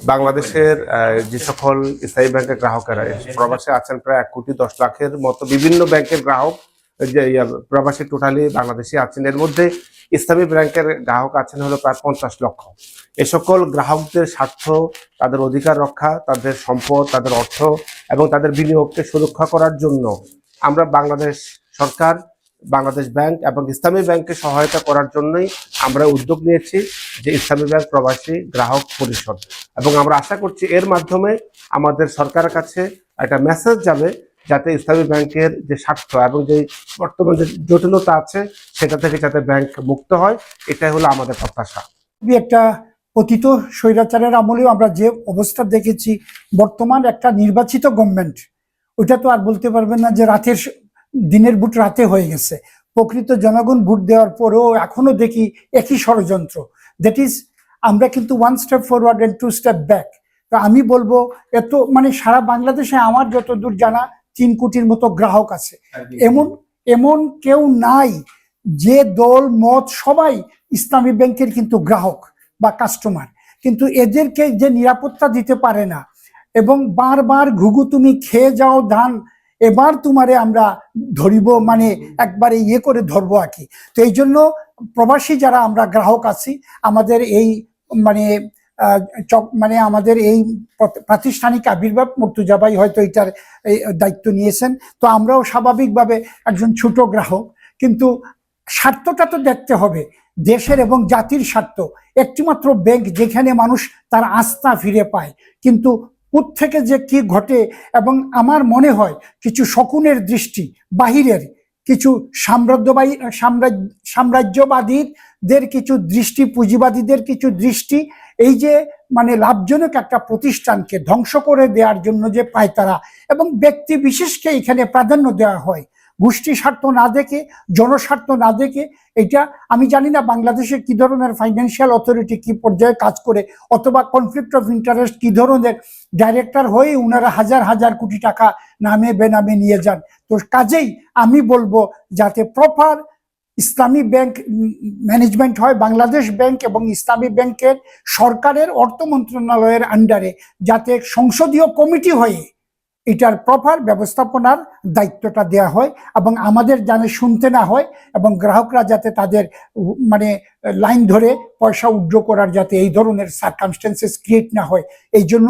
বাংলাদেশের যে সকল স্থায়ী ব্যাংকের গ্রাহকেরা প্রবাসে আছেন প্রায় 1,10,00,000-এর মতো বিভিন্ন ব্যাংকের গ্রাহক যে প্রবাসী টোটালি বাংলাদেশে আছেন। এর মধ্যে ইসলামী ব্যাংকের গ্রাহক আছেন হলো প্রায় 50 লক্ষ। এ সকল গ্রাহকদের স্বার্থ, তাদের অধিকার রক্ষা, তাদের সম্পদ, তাদের অর্থ এবং তাদের বিনিয়োগকে সুরক্ষা করার জন্য আমরা বাংলাদেশ সরকার, বাংলাদেশ ব্যাংক এবং ইসলামী ব্যাংককে সহায়তা করার জন্যই আমরা উদ্যোগ নিয়েছি যে ইসলামী ব্যাংক প্রবাসী গ্রাহক পরিষদ। এবং আমরা আশা করছি এর মাধ্যমে আমাদের সরকারের কাছে একটা মেসেজ যাবে যাতে ইসলামী ব্যাংকের যে স্বার্থ এবং যে বর্তমান যে জটিলতা আছে সেটা থেকে যাতে ব্যাংক মুক্ত হয়, এটাই হলো আমাদের প্রত্যাশা। একটা পতিত স্বৈরাচারের আমলেও আমরা যে অবস্থা দেখেছি, বর্তমান একটা নির্বাচিত গভর্নমেন্ট, ওটা তো আর বলতে পারবেন না যে দিনের ভোট রাতে হয়ে গেছে। প্রকৃত জনগণ ভোট দেওয়ার পরেও এখনো দেখি একই ষড়যন্ত্র। দ্যাট ইজ, আমরা কিন্তু 1 step forward and 2 step back. তো আমি বলবো এত সারা বাংলাদেশে আমার যতদূর জানা 3 কোটির মতো গ্রাহক আছে। এমন কেউ নাই যে দল মত সবাই ইসলামী ব্যাংকের কিন্তু গ্রাহক বা কাস্টমার, কিন্তু এদেরকে যে নিরাপত্তা দিতে পারে না এবং বারবার ঘুঘু তুমি খেয়ে যাও ধান, এবার তোমারে আমরা ধরিব, একবারে করে ধরবো আর কি। তো এই জন্য প্রবাসী যারা আমরা গ্রাহক আছি, আমাদের এই আমাদের এই প্রাতিষ্ঠানিক আবির্ভাব মুর্তুজা ভাই হয়তো এটার দায়িত্ব নিয়েছেন। তো আমরাও স্বাভাবিকভাবে একজন ছোট গ্রাহক, কিন্তু স্বার্থটা তো দেখতে হবে, দেশের এবং জাতির স্বার্থ। একটিমাত্র ব্যাংক যেখানে মানুষ তার আস্থা ফিরে পায়, কিন্তু থেকে যে কি ঘটে, এবং আমার মনে হয় কিছু শকুনের দৃষ্টি, বাহিরের কিছু সাম্রাজ্যবাদীদের কিছু দৃষ্টি, পুঁজিবাদীদের কিছু দৃষ্টি, এই যে লাভজনক একটা প্রতিষ্ঠানকে ধ্বংস করে দেওয়ার জন্য যে পায় তারা, এবং ব্যক্তি বিশেষকে এখানে প্রাধান্য দেওয়া হয়, গোষ্ঠী স্বার্থ না দেখে, জনস্বার্থ না দেখে। এটা আমি জানি না বাংলাদেশে কি ধরনের ফাইন্যান্সিয়াল অথরিটি কি পর্যায়ে কাজ করে, অথবা কনফ্লিক্ট অফ ইন্টারেস্ট কি ধরনের ডাইরেক্টর হয়ে ওনারা হাজার হাজার কোটি টাকা নামে বেনামে নিয়ে যান। তো কাজেই আমি বলবো যাতে প্রপার ইসলামী ব্যাংক ম্যানেজমেন্ট হয়, বাংলাদেশ ব্যাংক এবং ইসলামী ব্যাংকের সরকারের অর্থ মন্ত্রণালয়ের আন্ডারে যাতে সংসদীয় কমিটি হয়ে এটার প্রপার ব্যবস্থাপনার দায়িত্বটা দেয়া হয়, এবং আমাদের জানে শুনতে না হয়, এবং গ্রাহকরা যাতে তাদের লাইন ধরে পয়সা উইথড্র করার যাতে এই ধরনের সার্কামস্টেন্সেস ক্রিয়েট না হয়। এই জন্য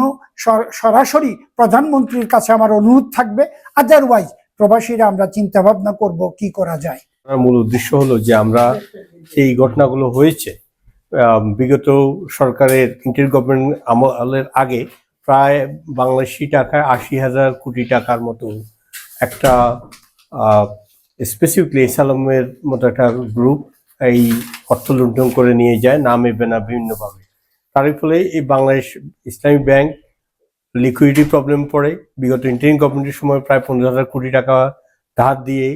সরাসরি প্রধানমন্ত্রীর কাছে আমার অনুরোধ থাকবে। আদারওয়াইজ প্রবাসীরা আমরা চিন্তা ভাবনা করব কি করা যায়। মূল উদ্দেশ্য হলো যে আমরা এই ঘটনাগুলো হয়েছে বিগত সরকারের ইন্টার গভর্নমেন্ট আমলের আগে প্রায় বাংলাদেশি টাকায় 80,000 কোটি টাকার মতো একটা স্পেসিফিকলি সালামের মতো একটা গ্রুপ এই অর্থ লুণ্ঠন করে নিয়ে যায় নামে বেনা বিভিন্নভাবে। তার ফলে এই বাংলাদেশ ইসলামী ব্যাংক লিকুইডিটি প্রবলেম পড়ে। বিগত ইন্টারিম গভর্নমেন্টের সময় প্রায় 15,000 কোটি টাকা ধার দিয়ে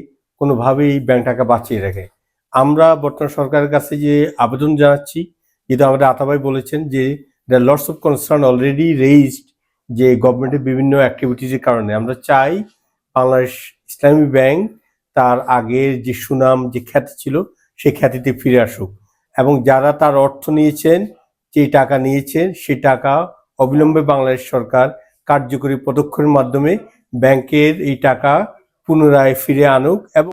কোনোভাবেই ব্যাংকটাকে বাঁচিয়ে রাখে। আমরা বর্তমান সরকারের কাছে যে আবেদন জানাচ্ছি, যেহেতু আমাদের আতাভাই বলেছেন যে the lots of concern already raised, যে গভর্নমেন্টের বিভিন্ন অ্যাক্টিভিটিসের কারণে আমরা চাই বাংলাদেশ ইসলামী ব্যাংক তার আগের যে সুনাম, যে খ্যাতি ছিল, সেই খ্যাতিতে ফিরে আসুক, এবং যারা তার অর্থ নিয়েছেন, যে টাকা নিয়েছেন, সেই টাকা অবিলম্বে বাংলাদেশ সরকার কার্যকরী পদক্ষেপের মাধ্যমে ব্যাংকের এই টাকা পুনরায় ফিরে আনুক। এবং